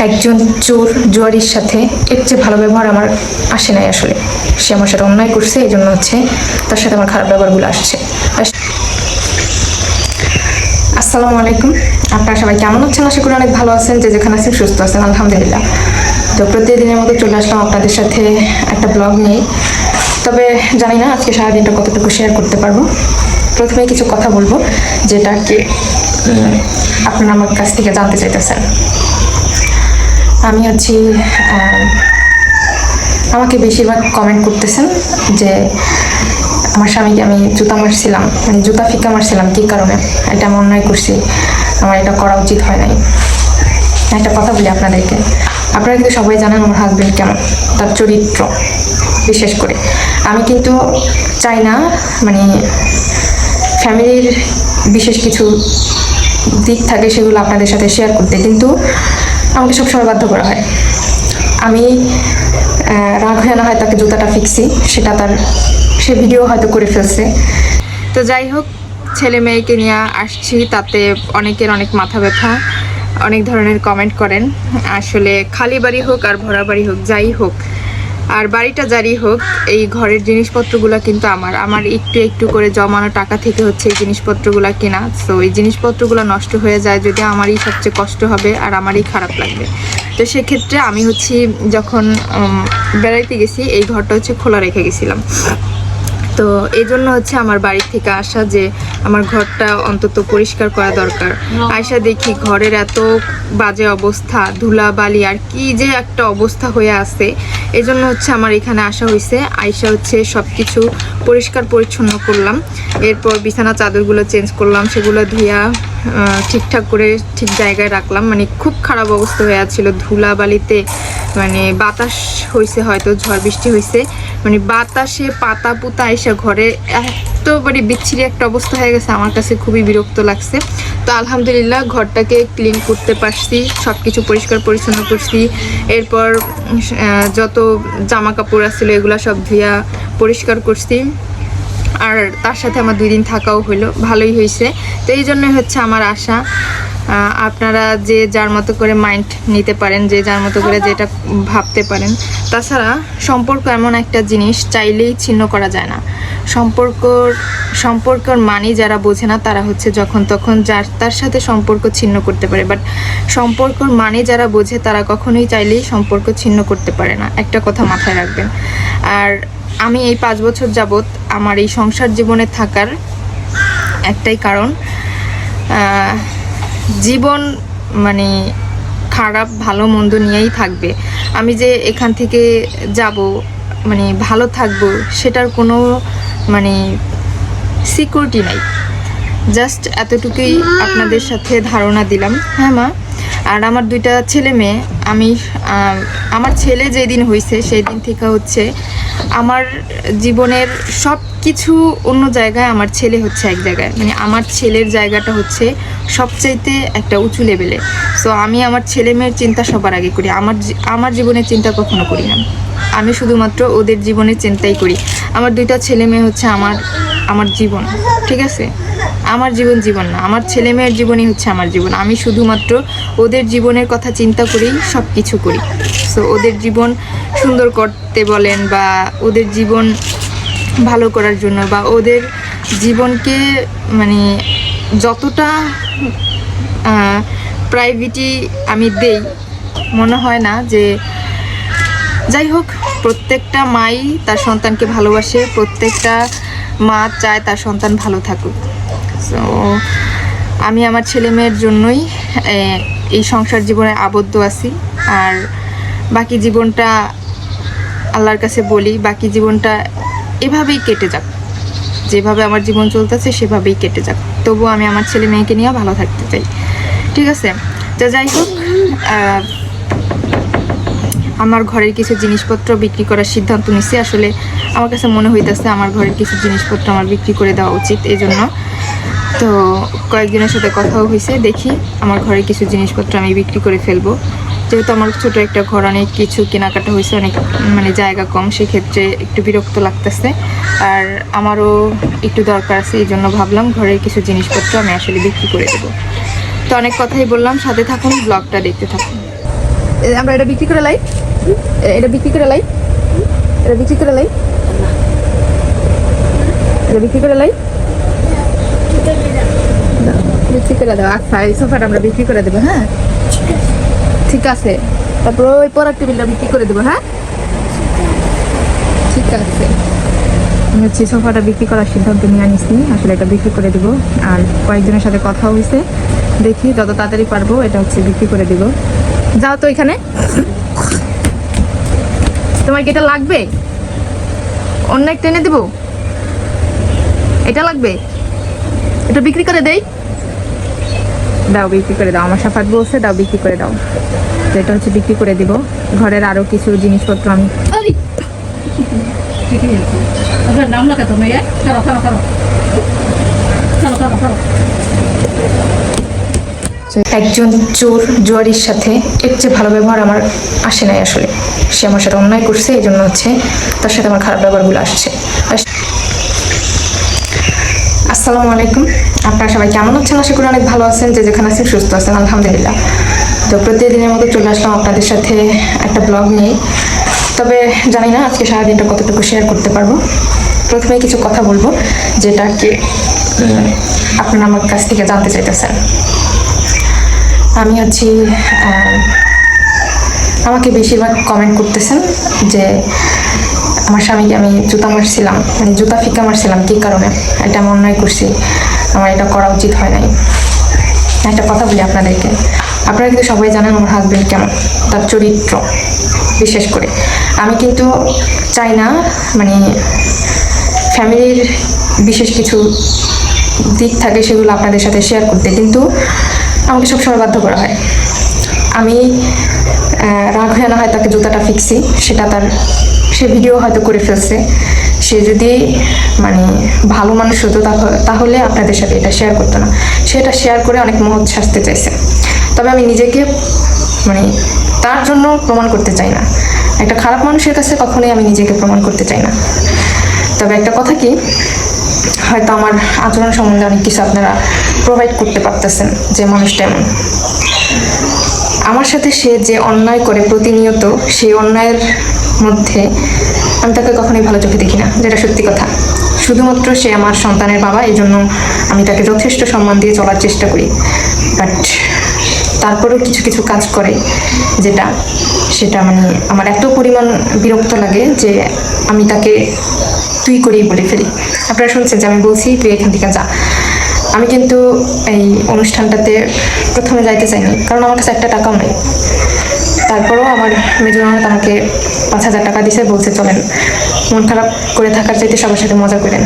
একজন চোর জুয়ারির সাথে এর চেয়ে ভালো ব্যবহার আমার আসে নাই আসলে। সে আমার সাথে অন্যায় করছে, এই জন্য হচ্ছে তার সাথে আমার খারাপ ব্যবহারগুলো আসছে। আসসালামু আলাইকুম, আপনারা সবাই কেমন আছেন? আশা করি অনেক ভালো আছেন, যে যেখানে আছেন সুস্থ আছেন, আলহামদুলিল্লাহ। তো প্রতিদিনের মতো চলে আসলাম আপনাদের সাথে একটা ব্লগ নিয়ে। তবে জানি না আজকে সারাদিনটা কতটুকু শেয়ার করতে পারবো। প্রথমে কিছু কথা বলবো যেটা কি আপনারা আমার কাছ থেকে জানতে চাইতেছেন। আমি হচ্ছি আমাকে বেশিরভাগ কমেন্ট করতেছেন যে আমার স্বামীকে আমি জুতা মারছিলাম, মানে জুতা ফিকা মারছিলাম কী কারণে, এটা আমি অন্যায় করছি, আমার এটা করা উচিত হয় নাই। একটা কথা বলি আপনাদেরকে, আপনারা কিন্তু সবাই জানেন আমার হাজবেন্ড কেমন, তার চরিত্র বিশেষ করে। আমি কিন্তু চাই না মানে ফ্যামিলির বিশেষ কিছু দিক থাকে সেগুলো আপনাদের সাথে শেয়ার করতে, কিন্তু আমাকে সবসময় বাধ্য করা হয়। আমি রাগ হয়ে না হয় তাকে জুতাটা ফিক্সি, সেটা তার সে ভিডিও হয়তো করে ফেলছে। তো যাই হোক, ছেলে মেয়েকে নিয়ে আসছি, তাতে অনেকের অনেক মাথা ব্যথা, অনেক ধরনের কমেন্ট করেন। আসলে খালি বাড়ি হোক আর ভরা বাড়ি হোক, যাই হোক, আর বাড়িটা যারই হোক, এই ঘরের জিনিসপত্রগুলো কিন্তু আমার একটু একটু করে জমানো টাকা থেকে হচ্ছে এই জিনিসপত্রগুলো কেনা। তো এই জিনিসপত্রগুলো নষ্ট হয়ে যায় যদি আমারই সবচেয়ে কষ্ট হবে আর আমারই খারাপ লাগবে। তো সেক্ষেত্রে আমি হচ্ছে যখন বেড়াইতে গেছি, এই ঘরটা হচ্ছে খোলা রেখে গেছিলাম। তো এই জন্য হচ্ছে আমার বাড়ি থেকে আসা যে আমার ঘরটা অন্তত পরিষ্কার করা দরকার। আয়সা দেখি ঘরের এত বাজে অবস্থা, ধুলা বালি আর কি যে একটা অবস্থা হয়ে আছে। এই জন্য হচ্ছে আমার এখানে আসা হয়েছে। আয়সা হচ্ছে সব কিছু পরিষ্কার পরিচ্ছন্ন করলাম, এরপর বিছানা চাদরগুলো চেঞ্জ করলাম, সেগুলো ধুইয়া ঠিকঠাক করে ঠিক জায়গায় রাখলাম। মানে খুব খারাপ অবস্থা হয়ে আছিল ধুলা বালিতে, মানে বাতাস হয়েছে, হয়তো ঝড় বৃষ্টি হয়েছে, মানে বাতাসে পাতা পুতা এসে ঘরে এত মানে বিচ্ছিরি একটা অবস্থা হয়ে গেছে, আমার কাছে খুবই বিরক্ত লাগছে। তো আলহামদুলিল্লাহ ঘরটাকে ক্লিন করতে পারছি, সব কিছু পরিষ্কার পরিচ্ছন্ন করছি। এরপর যত জামা কাপড় আসছিল এগুলো সব ধুইয়া পরিষ্কার করছি। আর তার সাথে আমার 2 দিন থাকাও হলো, ভালোই হয়েছে। তো এই জন্যই হচ্ছে আমার আশা। আপনারা যে যার মতো করে মাইন্ড নিতে পারেন, যে যার মতো করে যেটা ভাবতে পারেন। তাছাড়া সম্পর্ক এমন একটা জিনিস চাইলেই ছিন্ন করা যায় না। সম্পর্কর মানে যারা বোঝে না তারা হচ্ছে যখন তখন যার তার সাথে সম্পর্ক ছিন্ন করতে পারে, বাট সম্পর্কর মানে যারা বোঝে তারা কখনোই চাইলেই সম্পর্ক ছিন্ন করতে পারে না। একটা কথা মাথায় রাখবেন। আর আমি এই 5 বছর যাবৎ আমার এই সংসার জীবনে থাকার একটাই কারণ, জীবন মানে খারাপ ভালো মন্দ নিয়েই থাকবে। আমি যে এখান থেকে যাব মানে ভালো থাকবো সেটার কোনো মানে সিকিউরিটি নাই। জাস্ট এতটুকুই আপনাদের সাথে ধারণা দিলাম। হ্যাঁ মা, আর আমার 2টা ছেলে মেয়ে, আমি আমার ছেলে যেদিন হয়েছে সেই দিন থেকে হচ্ছে আমার জীবনের সব কিছু অন্য জায়গায়, আমার ছেলে হচ্ছে এক জায়গায়। মানে আমার ছেলের জায়গাটা হচ্ছে সবচাইতে একটা উঁচু লেভেলে। সো আমি আমার ছেলে মেয়ের চিন্তা সবার আগে করি, আমার জীবনের চিন্তা কখনো করি না। আমি শুধুমাত্র ওদের জীবনের চিন্তাই করি। আমার 2টা ছেলে মেয়ে হচ্ছে আমার জীবন, ঠিক আছে? আমার জীবন না, আমার ছেলে মেয়ের জীবনই হচ্ছে আমার জীবন। আমি শুধুমাত্র ওদের জীবনের কথা চিন্তা করেই সব কিছু করি। সো ওদের জীবন সুন্দর করতে বলেন, বা ওদের জীবন ভালো করার জন্য, বা ওদের জীবনকে মানে যতটা প্রাইভেটি আমি দেই, মনে হয় না যে, যাই হোক, প্রত্যেকটা মাই তার সন্তানকে ভালোবাসে, প্রত্যেকটা মা চায় তার সন্তান ভালো থাকুক। সো আমি আমার ছেলে মেয়ের জন্যই এই সংসার জীবনে আবদ্ধ আছি। আর বাকি জীবনটা আল্লাহর কাছে বলি, বাকি জীবনটা এভাবেই কেটে যাক, যেভাবে আমার জীবন চলতেছে সেভাবেই কেটে যাক। তবুও আমি আমার ছেলে মেয়েকে নিয়ে ভালো থাকতে চাই, ঠিক আছে? তো যাই হোক, আমার ঘরের কিছু জিনিসপত্র বিক্রি করার সিদ্ধান্ত নিচ্ছি। আসলে আমার কাছে মনে হইতেছে আমার ঘরের কিছু জিনিসপত্র আমার বিক্রি করে দেওয়া উচিত, এই জন্য। তো কয়েকজনের সাথে কথাও হয়েছে, দেখি আমার ঘরের কিছু জিনিসপত্র আমি বিক্রি করে ফেলবো। যেহেতু আমার ছোট একটা ঘর, অনেক কিছু কেনাকাটা হয়েছে, অনেক মানে জায়গা কম, সেক্ষেত্রে একটু বিরক্ত লাগতেছে। আর আমারও একটু দরকার আছে, এই জন্য ভাবলাম ঘরের কিছু জিনিসপত্র আমি আসলে বিক্রি করে দেবো। তো অনেক কথাই বললাম, সাথে থাকুন, ব্লগটা দেখতে থাকুন। আমরা এটা বিক্রি করে লাই, এটা বিক্রি করে লাই, এটা বিক্রি করে লাই, এটা বিক্রি করে লাই, বিক্রি করে দাও। আচ্ছা এই সোফাটা আমরা বিক্রি করে দেবো। হ্যাঁ ঠিক আছে, তারপর ওই পরার টেবিলটা বিক্রি করে দেবো। হ্যাঁ ঠিক আছে, আমি হচ্ছে সোফাটা বিক্রি করার সিদ্ধান্ত নিয়ে আনিছি। আসলে এটা বিক্রি করে দিব, আর কয়েকজনের সাথে কথা হয়েছে, দেখি যত তাড়াতাড়ি পারবো এটা হচ্ছে বিক্রি করে দিব। যাও তো এখানে, তোমার কি এটা লাগবে? অন্য একটা এনে দেবো, এটা লাগবে, এটা বিক্রি করে দেই। দাও বিক্রি করে দাও, আমার সাফাত বলছে দাও বিক্রি করে দাও। তো এটা হচ্ছে বিক্রি করে দিব। ঘরের আরো কিছু জিনিসপত্র আমি একজন চোর জুয়ারির সাথে এর চেয়ে ভালো ব্যবহার আমার আসে নাই। আসলে সে আমার সাথে অন্যায় করছে, এই জন্য হচ্ছে তার সাথে আমার খারাপ ব্যবহারগুলো আসছে। আসসালামু আলাইকুম, আপনারা সবাই কেমন আছেন? আশা করি অনেক ভালো আছেন, যে যেখানে আছেন সুস্থ আছেন, আলহামদুলিল্লাহ। তো প্রতিদিনের মতো চলে আসলাম আপনাদের সাথে একটা ব্লগ নিয়ে। তবে জানি না আজকে সারাদিনটা কতটুকু শেয়ার করতে পারবো। প্রথমে কিছু কথা বলবো যেটা কি আপনারা আমার কাছ থেকে জানতে চাইতেছেন। আমি হচ্ছি আমাকে বেশিরভাগ কমেন্ট করতেছেন যে আমার স্বামীকে আমি জুতা মারছিলাম, মানে জুতা ফিকা মারছিলাম কী কারণে, এটা আমি অন্যায় করছি, আমার এটা করা উচিত হয় নাই। একটা কথা বলি আপনাদেরকে, আপনারা কিন্তু সবাই জানেন আমার হাজবেন্ড কেমন, তার চরিত্র বিশেষ করে। আমি কিন্তু চাই না মানে ফ্যামিলির বিশেষ কিছু দিক থাকে সেগুলো আপনাদের সাথে শেয়ার করতে, কিন্তু আমাকে সবসময় বাধ্য করা হয়। আমি রাগ হয়ে না হয় তাকে জুতাটা ফিকছি, সেটা তার, সে ভিডিও হয়তো করে ফেলছে। সে যদি মানে ভালো মানুষ হতো তাহলে আপনাদের সাথে এটা শেয়ার করতো না। সেটা শেয়ার করে অনেক মহৎ শাস্তি চাইছে। তবে আমি নিজেকে মানে তার জন্য প্রমাণ করতে চাই না। একটা খারাপ মানুষের কাছে কখনোই আমি নিজেকে প্রমাণ করতে চাই না। তবে একটা কথা কি, হয়তো আমার আচরণ সম্বন্ধে অনেক কিছু আপনারা প্রোভাইড করতে পারতেছেন যে মানুষটা এমন। আমার সাথে সে যে অন্যায় করে প্রতিনিয়ত, সেই অন্যায়ের মধ্যে আমি তাকে কখনোই ভালো চোখে দেখি না, যেটা সত্যি কথা। শুধুমাত্র সে আমার সন্তানের বাবা, এই জন্য আমি তাকে যথেষ্ট সম্মান দিয়ে চলার চেষ্টা করি। বাট তারপরেও কিছু কিছু কাজ করে সেটা মানে আমার এত পরিমাণ বিরক্ত লাগে যে আমি তাকে তুই করেই বলে ফেলি। আপনারা শুনছেন যে আমি বলছি তুই এখান থেকে যা। আমি কিন্তু এই অনুষ্ঠানটাতে প্রথমে যাইতে চাইনি, কারণ আমার কাছে একটা টাকাও নেই। তারপরেও আমার মেজো ননদ আমাকে 5,000 টাকা দিছে, বলছে চলেন, মন খারাপ করে থাকার চাইতে সবার সাথে মজা করেন।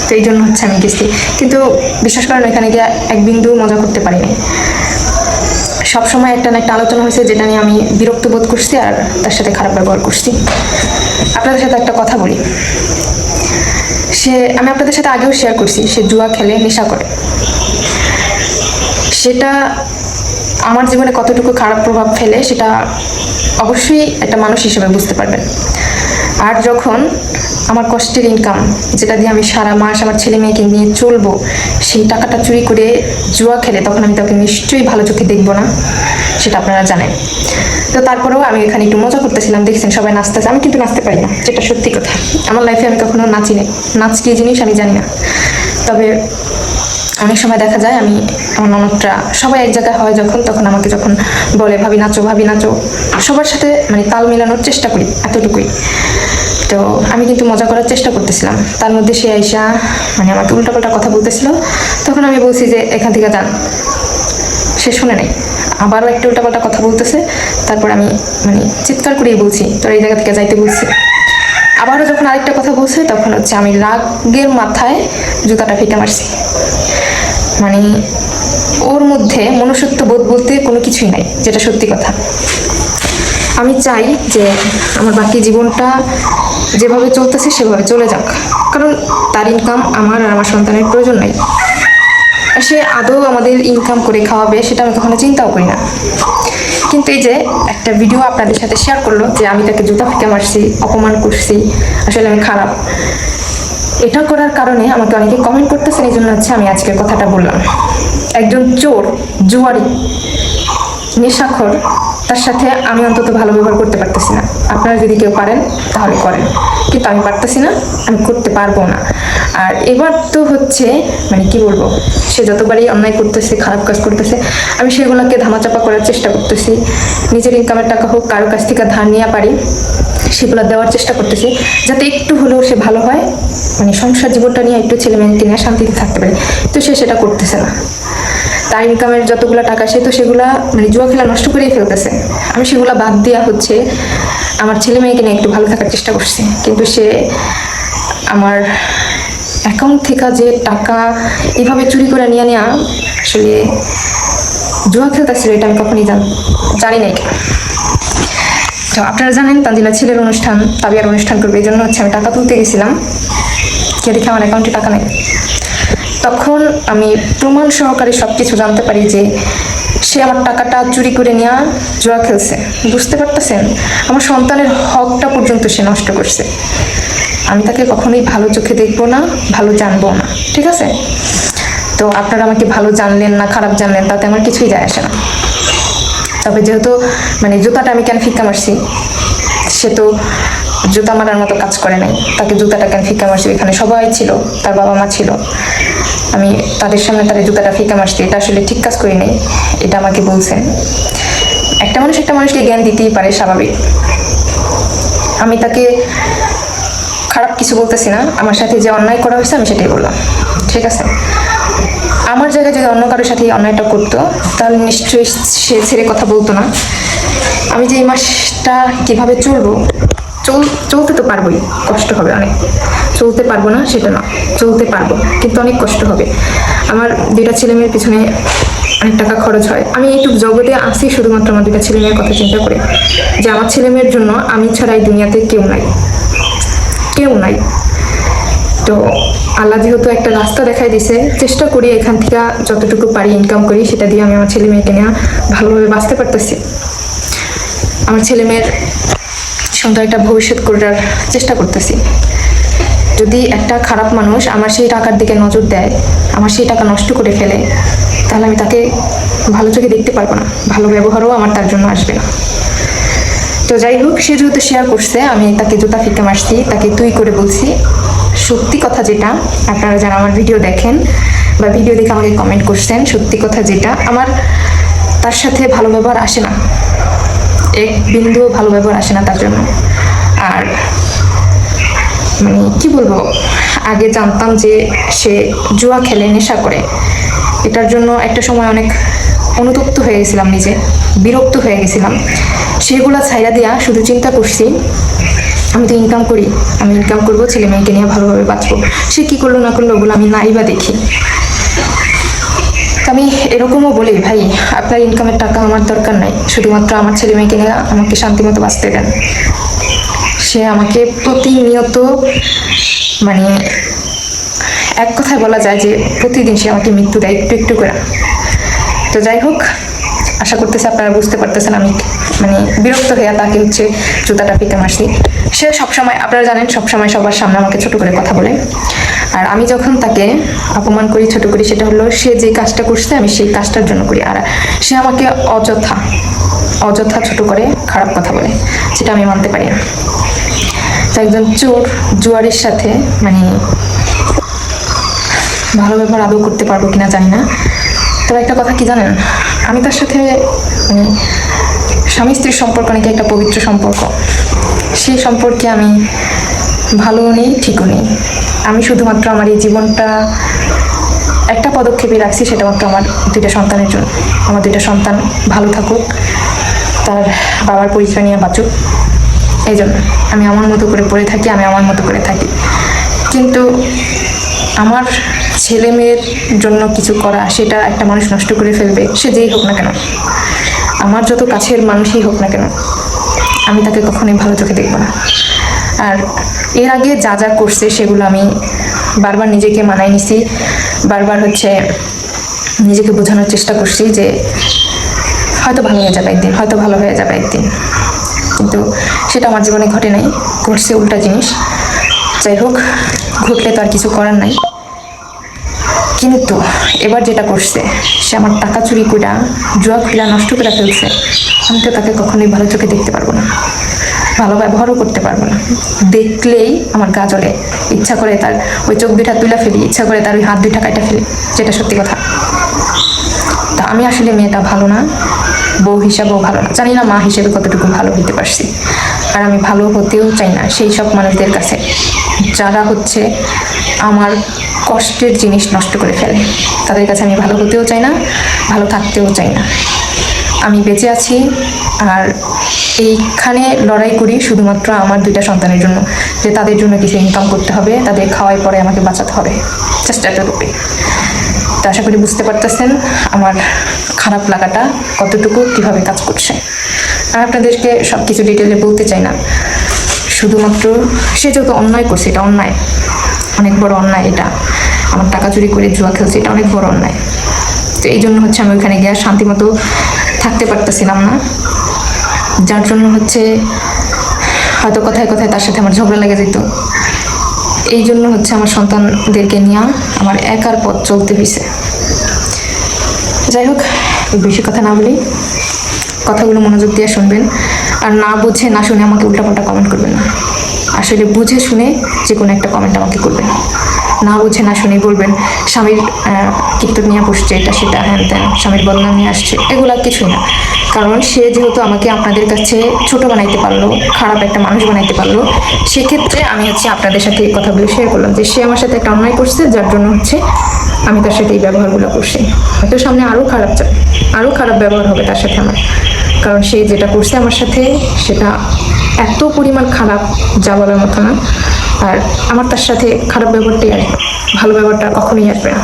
তো এই জন্য হচ্ছে আমি গেছি, কিন্তু বিশ্বাস করেন এখানে গিয়ে এক বিন্দু মজা করতে পারিনি। সবসময় একটা না একটা আলোচনা হয়েছে যেটা নিয়ে আমি বিরক্ত বোধ করছি আর তার সাথে খারাপ ব্যবহার করছি। আপনাদের সাথে একটা কথা বলি, আমি আপনাদের সাথে আগেও শেয়ার করছি, সে জুয়া খেলে, নেশা করে। সেটা আমার জীবনে কতটুকু খারাপ প্রভাব ফেলে সেটা অবশ্যই একটা মানুষ হিসেবে বুঝতে পারবেন। আর যখন আমার কষ্টের ইনকাম, যেটা দিয়ে আমি সারা মাস আমার ছেলে মেয়েকে নিয়ে চলবো, সেই টাকাটা চুরি করে জুয়া খেলে, তখন আমি তাকে নিশ্চয়ই ভালো চোখে দেখবো না, সেটা আপনারা জানেন। তো তারপরেও আমি এখানে একটু মজা করতেছিলাম, দেখছেন সবাই নাচতেছে, আমি কিন্তু নাচতে পারি না, যেটা সত্যি কথা। আমার লাইফে আমি কখনো নাচি না, নাচ কি জিনিস আমি জানি না। তবে অনেক সময় দেখা যায় আমি, আমার ননদরা সবাই এক জায়গায় হয় যখন, তখন আমাকে যখন বলে ভাবি নাচো, ভাবি নাচো, সবার সাথে মানে তাল মেলানোর চেষ্টা করি, এতটুকুই। তো আমি কিন্তু মজা করার চেষ্টা করতেছিলাম, তার মধ্যে সে আইসা মানে আমাকে উল্টাপাল্টা কথা বলতেছিল। তখন আমি বলছি যে এখান থেকে যান, সে শুনে নেই, আবারও একটা উল্টাপাল্টা কথা বলতেছে। তারপর আমি মানে চিৎকার করেই বলছি তোর এই জায়গা থেকে যাইতে বলছি। আবারও যখন আরেকটা কথা বলছে, তখন হচ্ছে আমি রাগের মাথায় জুতাটা ফিকে মারছি। মানে ওর মধ্যে মনুষ্যত্ব বোধ বলতে কোনো কিছুই নাই, যেটা সত্যি কথা। আমি চাই যে আমার বাকি জীবনটা যেভাবে চলতেছে সেভাবে চলে যাক, কারণ তার ইনকাম আমার আর আমার সন্তানের প্রয়োজন নাই। সে আদৌ আমাদের ইনকাম করে খাওয়াবে সেটা আমি কখনো চিন্তাও করি না। কিন্তু এই যে একটা ভিডিও আপনাদের সাথে শেয়ার করলো যে আমি তাকে জুতা ফিকে মারছি, অপমান করছি, আসলে আমি খারাপ, এটা করার কারণে আমাকে অনেকে কমেন্ট করতেছেন। এই জন্য হচ্ছে আমি আজকের কথাটা বললাম। একজন চোর, জুয়ারি, নেশাখোর তার সাথে আমি অন্তত ভালো ব্যবহার করতে পারতেছি না। আপনারা যদি কেউ পারেন তাহলে করেন, কিন্তু আমি পারতেছি না, আমি করতে পারবো না। আর এবার তো হচ্ছে মানে কি বলবো, সে যতবারই অন্যায় করতেছে, খারাপ কাজ করতেছে, আমি সেগুলোকে ধামাচাপা করার চেষ্টা করতেছি। নিজের ইনকামের টাকা হোক, কারো কাছ থেকে ধার নিয়ে পারি, সেগুলো দেওয়ার চেষ্টা করতেছি, যাতে একটু হলেও সে ভালো হয়, মানে সংসার জীবনটা নিয়ে একটু ছেলে মেয়েকে নিয়ে শান্তিতে থাকতে পারে। তো সে সেটা করতেছে না। তার ইনকামের যতগুলো টাকা সে তো সেগুলা মানে জুয়া খেলা নষ্ট করেই ফেলতেছে। আমি সেগুলা বাদ দেওয়া হচ্ছে আমার ছেলে মেয়েকে নিয়ে একটু ভালো থাকার চেষ্টা করছি, কিন্তু সে আমার অ্যাকাউন্ট থেকে যে টাকা এভাবে চুরি করে নিয়ে নেওয়া, আসলে জুয়া খেলতেছিল এটা আমি কখনই জানি নাই। তো আপনারা জানেন তানজিলা ছেলের অনুষ্ঠান, তাবিয়ার অনুষ্ঠান করবে, এই জন্য হচ্ছে আমি টাকা তুলতে গেছিলাম, কে দেখে আমার অ্যাকাউন্টে টাকা নেই। তখন আমি প্রমাণ সহকারে সব কিছু জানতে পারি যে সে আমার টাকাটা চুরি করে নিয়ে জুয়া খেলছে। বুঝতে পারতেছেন, আমার সন্তানের হকটা পর্যন্ত সে নষ্ট করছে। আমি তাকে কখনোই ভালো চোখে দেখবো না, ভালো জানবো না, ঠিক আছে? তো আপনারা আমাকে ভালো জানলেন না খারাপ জানলেন তাতে আমার কিছুই যায় আসে না। তবে যেহেতু মানে জুতাটা আমি কেন ফিক্কা মারছি, সে তো জুতা মারার মতো কাজ করে নাই, তাকে জুতাটা কেন ফিক্কা মারছি, এখানে সবাই ছিল, তার বাবা মা ছিল, আমি তাদের সামনে তার জুতাটা ফিক্কা মারছি, এটা আসলে ঠিক কাজ করি নাই, এটা আমাকে বলছেন। একটা মানুষ একটা মানুষকে জ্ঞান দিতেই পারে, স্বাভাবিক। আমি তাকে খারাপ কিছু বলতেছি না, আমার সাথে যে অন্যায় করা হয়েছে আমি সেটাই বললাম, ঠিক আছে? আমার জায়গায় যদি অন্য কারোর সাথে অন্যায়টা করতো তাহলে নিশ্চয়ই সে ছেড়ে কথা বলতো না। আমি যে এই মাসটা কিভাবে চলবো, চলতে তো পারবোই, কষ্ট হবে অনেক, চলতে পারবো না সেটা না, চলতে পারবো, কিন্তু অনেক কষ্ট হবে। আমার দুইটা ছেলে মেয়ের পিছনে অনেক টাকা খরচ হয়। আমি এইটুকু জগতে আসি শুধুমাত্র আমার দুইটা ছেলে মেয়ের কথা চিন্তা করে, যে আমার ছেলে মেয়ের জন্য আমি ছাড়া এই দুনিয়াতে কেউ নাই, কেউ নাই। তো আল্লাহ যেহেতু একটা রাস্তা দেখাই দিছে, চেষ্টা করি এখান থেকে যতটুকু পারি ইনকাম করি, সেটা দিয়ে আমি আমার ছেলে মেয়েকে নিয়ে ভালোভাবে বাঁচতে পারতেছি। আমার ছেলে মেয়ের সুন্দর একটা ভবিষ্যৎ করার চেষ্টা করতেছি। যদি একটা খারাপ মানুষ আমার সেই টাকার দিকে নজর দেয়, আমার সেই টাকা নষ্ট করে ফেলে, তাহলে আমি তাকে ভালো চোখে দেখতে পারবো না, ভালো ব্যবহারও আমার তার জন্য আসবে না। তো যাই হোক, সে যেহেতু শেয়ার করছে, আমি তাকে জুতা ফিকে মারছি, তাকে তুই করে বলছি। সত্যি কথা যেটা, আপনারা যারা আমার ভিডিও দেখেন বা ভিডিও দেখে আমাকে কমেন্ট করছেন, সত্যি কথা যেটা, আমার তার সাথে ভালো ব্যবহার আসে না, এক বিন্দুও ভালো ব্যবহার আসে না তার জন্য। আর মানে কি বলবো, আগে জানতাম যে সে জুয়া খেলে, নেশা করে, এটার জন্য একটা সময় অনেক অনুতপ্ত হয়ে গেছিলাম, নিজে বিরক্ত হয়ে গেছিলাম। সেগুলা ছাইড়া দিয়া শুধু চিন্তা করছি আমি তো ইনকাম করি, আমি ইনকাম করবো, ছেলে মেয়েকে নিয়ে ভালোভাবে বাঁচবো। সে কি করলো না করলো ওগুলো আমি নাই বা দেখি। আমি এরকমও বলি, ভাই আপনার ইনকামের টাকা আমার দরকার নাই, শুধুমাত্র আমার ছেলে মেয়েকে নিয়ে আমাকে শান্তিমতো বাঁচতে দেন। সে আমাকে প্রতিনিয়ত মানে এক কথায় বলা যায় যে প্রতিদিন সে আমাকে মৃত্যু দেয় একটু একটু করে। তো যাই হোক, আশা করতেছি আপনারা বুঝতে পারতেছেন আমি মানে বিরক্ত হয়ে তাকে হচ্ছে জুতাটা ফিকে মারছি। সে সবসময়, আপনারা জানেন, সবসময় সবার সামনে আমাকে ছোট করে কথা বলে, আর আমি যখন তাকে অপমান করি, ছোট করি, সেটা হলো সে যে কাজটা করছে আমি সেই কাজটার জন্য করি, আর সে আমাকে অযথা ছোট করে খারাপ কথা বলে, সেটা আমি মানতে পারি না। তো একজন চোর জুয়ারির সাথে মানে ভালো ব্যবহার আদৌ করতে পারবো কিনা জানি না। তবে একটা কথা কি জানেন, আমি তার সাথে মানে স্বামী স্ত্রীর সম্পর্ক নাকি একটা পবিত্র সম্পর্ক, সেই সম্পর্কে আমি ভালোও নেই ঠিকও নেই। আমি শুধুমাত্র আমার এই জীবনটা একটা পদক্ষেপে রাখছি, সেটা মাত্র আমার দুইটা সন্তানের জন্য। আমার দুইটা সন্তান ভালো থাকুক, তার বাবার পরিচয় নিয়ে বাঁচুক, এই জন্য আমি আমার মতো করে পড়ে থাকি, আমি আমার মতো করে থাকি। কিন্তু আমার ছেলে মেয়ের জন্য কিছু করা, সেটা একটা মানুষ নষ্ট করে ফেলবে, সে যেই হোক না কেন, আমার যত কাছের মানুষই হোক না কেন, আমি তাকে কখনোই ভালো চোখে দেখবো না। আর এর আগে যা যা করছে সেগুলো আমি বারবার নিজেকে মানায় নিছি, বারবার হচ্ছে নিজেকে বোঝানোর চেষ্টা করছি যে হয়তো ভালো হয়ে যাবে একদিন, হয়তো ভালো হয়ে যাবে একদিন, কিন্তু সেটা আমার জীবনে ঘটে নাই, ঘটছে উল্টা জিনিস। যাই হোক, ঘটলে তো আর কিছু করার নাই। কিন্তু এবার যেটা করছে, সে আমার টাকা চুরি করে জুয়া খেলা নষ্ট করে ফেলছে, আমি তো তাকে কখনোই ভালো চোখে দেখতে পারবো না, ভালো ব্যবহারও করতে পারবো না। দেখলেই আমার গা জ্বলে, ইচ্ছা করে তার ওই চোখ দুইটা তুলে ফেলি, ইচ্ছা করে তার ওই হাত দুইটা কাটা ফেলি, যেটা সত্যি কথা। তা আমি আসলে মেয়েটা ভালো না, বউ হিসাবেও ভালো না, জানি না মা হিসেবে কতটুকু ভালো হতে পারছি। আর আমি ভালো হতেও চাই না সেই সব মানুষদের কাছে যারা হচ্ছে আমার কষ্টের জিনিস নষ্ট করে ফেলে। তাদের কাছে আমি ভালো হতেও চাই না, ভালো থাকতেও চাই না। আমি বেঁচে আছি আর এইখানে লড়াই করি শুধুমাত্র আমার দুইটা সন্তানের জন্য, যে তাদের জন্য কিছু ইনকাম করতে হবে, তাদের খাওয়াই পরে আমাকে বাঁচাতে হবে, জাস্ট এতটুকুই। তো আশা করি বুঝতে পারতেছেন আমার খারাপ লাগাটা কতটুকু কিভাবে কাজ করছে। আমি আপনাদেরকে সব কিছু ডিটেলে বলতে চাই না, শুধুমাত্র সে যত অন্যায় করছে, এটা অন্যায়, অনেক বড় অন্যায়। এটা আমার টাকা চুরি করে জুয়া খেলছে, এটা অনেক বড় অন্যায়। তো এই জন্য হচ্ছে আমি ওইখানে গিয়ে শান্তি মতো থাকতে পারতেছিলাম না, যার জন্য হচ্ছে হয়তো কথায় কথায় তার সাথে আমার ঝগড়া লেগে যেত। এই জন্য হচ্ছে আমার সন্তানদেরকে নিয়ে আমার একার পথ চলতে হয়েছে। যাই হোক, বেশি কথা না বলি, কথাগুলো মনোযোগ দিয়ে শুনবেন, আর না বুঝে না শুনে আমাকে উল্টাপাল্টা কমেন্ট করবেন না। আসলে বুঝে শুনে যে কোনো একটা কমেন্ট আমাকে করবেন, না বুঝে না শুনে বলবেন স্বামীর কীর্তন নিয়ে বসছে, এটা সেটা হ্যান ত্যান, স্বামীর বদনাম নিয়ে আসছে, এগুলা কিছুই না। কারণ সে যেহেতু আমাকে আপনাদের কাছে ছোট বানাইতে পারলো, খারাপ একটা মানুষ বানাইতে পারলো, সেক্ষেত্রে আমি হচ্ছে আপনাদের সাথে এই কথাগুলো শেয়ার করলাম যে সে আমার সাথে একটা অন্যায় করছে, যার জন্য হচ্ছে আমি তার সাথে এই ব্যবহারগুলো করছি। হয়তো সামনে আরও খারাপ ব্যবহার হবে তার সাথে আমার, কারণ সে যেটা করছে আমার সাথে সেটা এত পরিমাণ খারাপ যা বলার মতো না। আর আমার তার সাথে খারাপ ব্যবহারটাই আসবে, ভালো ব্যবহারটা কখনোই আসবে না।